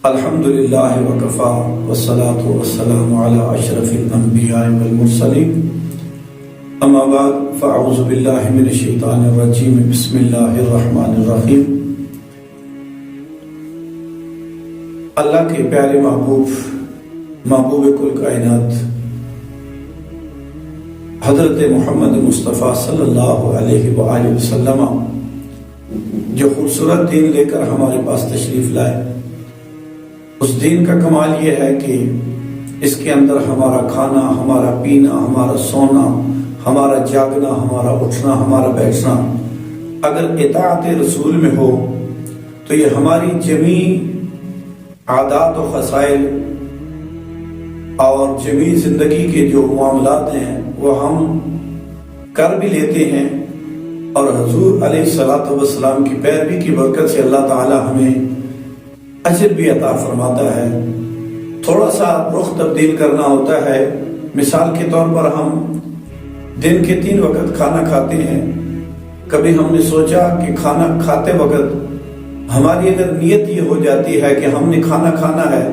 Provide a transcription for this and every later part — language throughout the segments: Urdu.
الحمدللہ وکفا والصلاة والسلام علی اشرف الانبیاء والمرسلین اما بعد فاعوذ باللہ من الشیطان الرجیم بسم اللہ الرحمن الرحیم۔ اللہ کے پیارے محبوب کل کائنات حضرت محمد مصطفیٰ صلی اللہ علیہ وآلہ وسلم جو خوبصورت دین لے کر ہمارے پاس تشریف لائے، اس دین کا کمال یہ ہے کہ اس کے اندر ہمارا کھانا، ہمارا پینا، ہمارا سونا، ہمارا جاگنا، ہمارا اٹھنا، ہمارا بیٹھنا اگر اطاعت رسول میں ہو تو یہ ہماری جمیع عادات و خصائل اور جمیع زندگی کے جو معاملات ہیں وہ ہم کر بھی لیتے ہیں، اور حضور علیہ الصلوۃ والسلام کی پیروی کی برکت سے اللہ تعالی ہمیں اجر بھی عطا فرماتا ہے۔ تھوڑا سا رخ تبدیل کرنا ہوتا ہے۔ مثال کے طور پر ہم دن کے 3 وقت کھانا کھاتے ہیں۔ کبھی ہم نے سوچا کہ کھانا کھاتے وقت ہماری اگر نیت یہ ہو جاتی ہے کہ ہم نے کھانا کھانا ہے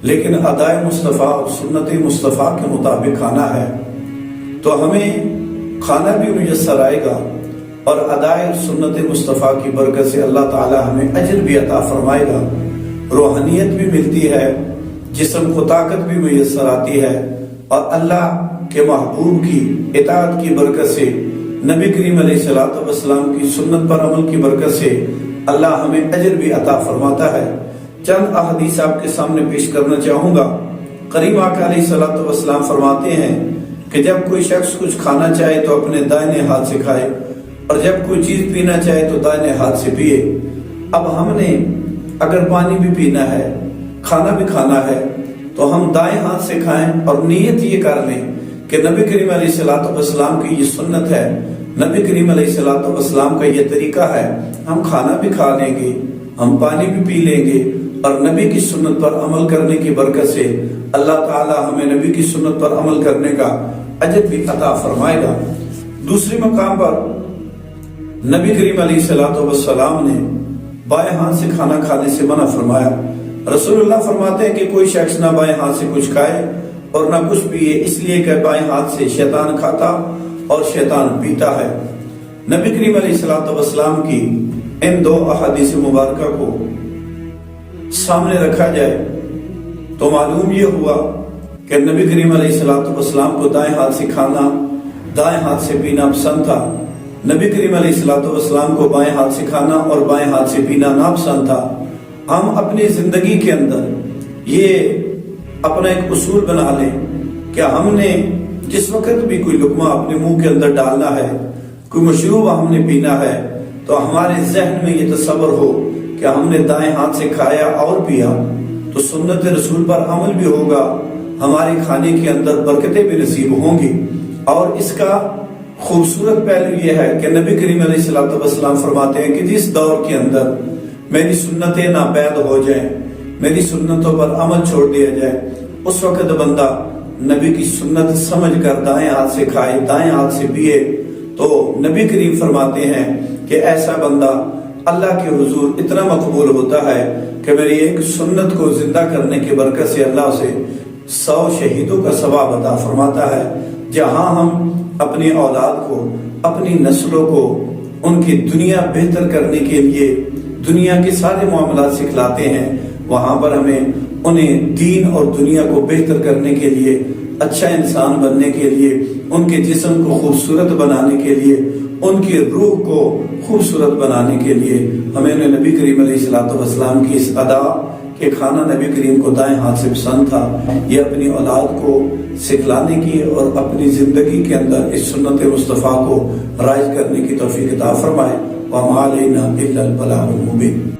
لیکن ادائے مصطفیٰ اور سنت مصطفیٰ کے مطابق کھانا ہے تو ہمیں کھانا بھی میسر آئے گا، اور ادائے سنت مصطفیٰ کی برکت سے اللہ تعالی ہمیں اجر بھی عطا فرمائے گا، روحانیت بھی ملتی ہے، جسم کو طاقت بھی میسر آتی ہے، اور اللہ کے محبوب کی اطاعت کی برکت سے، نبی کریم علیہ الصلوۃ والسلام کی سنت پر عمل کی برکت سے اللہ ہمیں اجر بھی عطا فرماتا ہے۔ چند احادیث آپ کے سامنے پیش کرنا چاہوں گا۔ کریم آقا علیہ الصلوۃ والسلام فرماتے ہیں کہ جب کوئی شخص کچھ کھانا چاہے تو اپنے دائیں ہاتھ سے کھائے، اور جب کوئی چیز پینا چاہے تو دائیں ہاتھ سے پیے۔ اب ہم نے اگر پانی بھی پینا ہے، کھانا بھی کھانا ہے تو ہم دائیں ہاتھ سے کھائیں، اور نیت یہ کر لیں کہ نبی کریم علیہ الصلوۃ والسلام کی یہ سنت ہے، نبی کریم علیہ الصلوۃ والسلام کا یہ طریقہ ہے۔ ہم کھانا بھی کھا لیں گے، ہم پانی بھی پی لیں گے، اور نبی کی سنت پر عمل کرنے کی برکت سے اللہ تعالی ہمیں نبی کی سنت پر عمل کرنے کا اجر بھی عطا فرمائے گا۔ دوسری مقام پر نبی کریم علیہ الصلوۃ والسلام نے بائیں ہاتھ سے کھانا کھانے سے منع فرمایا۔ رسول اللہ فرماتے ہیں کہ کوئی شخص نہ بائیں ہاتھ سے کچھ کھائے اور نہ کچھ پیے، اس لیے کہ بائیں ہاتھ سے شیطان کھاتا اور شیطان پیتا ہے۔ نبی کریم علیہ الصلوۃ والسلام کی ان 2 احادیث مبارکہ کو سامنے رکھا جائے تو معلوم یہ ہوا کہ نبی کریم علیہ الصلوۃ والسلام کو دائیں ہاتھ سے کھانا، دائیں ہاتھ سے پینا پسند تھا۔ نبی کریم علیہ الصلوۃ والسلام کو بائیں ہاتھ سے کھانا اور بائیں ہاتھ سے پینا ناپسند تھا۔ ہم اپنی زندگی کے اندر یہ اپنا ایک اصول بنا لیں کہ ہم نے جس وقت بھی کوئی لقمہ اپنے منہ کے اندر ڈالنا ہے، کوئی مشروب ہم نے پینا ہے، تو ہمارے ذہن میں یہ تصور ہو کہ ہم نے دائیں ہاتھ سے کھایا اور پیا تو سنت رسول پر عمل بھی ہوگا، ہمارے کھانے کے اندر برکتیں بھی نصیب ہوں گی۔ اور اس کا خوبصورت پہلو یہ ہے کہ نبی کریم علیہ الصلوۃ والسلام فرماتے ہیں کہ جس دور کے اندر میری سنتیں ناپید ہو جائیں، میری سنتوں پر عمل چھوڑ دیا جائے، اس وقت بندہ نبی کی سنت سمجھ کر دائیں ہاتھ سے کھائے، دائیں ہاتھ سے پیے، تو نبی کریم فرماتے ہیں کہ ایسا بندہ اللہ کے حضور اتنا مقبول ہوتا ہے کہ میری ایک سنت کو زندہ کرنے کی برکت سے اللہ اسے 100 شہیدوں کا ثواب عطا فرماتا ہے۔ جہاں ہم اپنی اولاد کو، اپنی نسلوں کو ان کی دنیا بہتر کرنے کے لیے دنیا کے سارے معاملات سکھلاتے ہیں، وہاں پر ہمیں انہیں دین اور دنیا کو بہتر کرنے کے لیے، اچھا انسان بننے کے لیے، ان کے جسم کو خوبصورت بنانے کے لیے، ان کی روح کو خوبصورت بنانے کے لیے ہمیں نبی کریم علیہ الصلوۃ والسلام کی اس ادا کہ کھانا نبی کریم کو دائیں ہاتھ سے پسند تھا، یہ اپنی اولاد کو سکھلانے کی اور اپنی زندگی کے اندر اس سنت مصطفیٰ کو رائج کرنے کی توفیق عطا فرمائے۔ وَمَا عَلَيْنَا إِلَّا الْبَلَاغُ الْمُبِينُ۔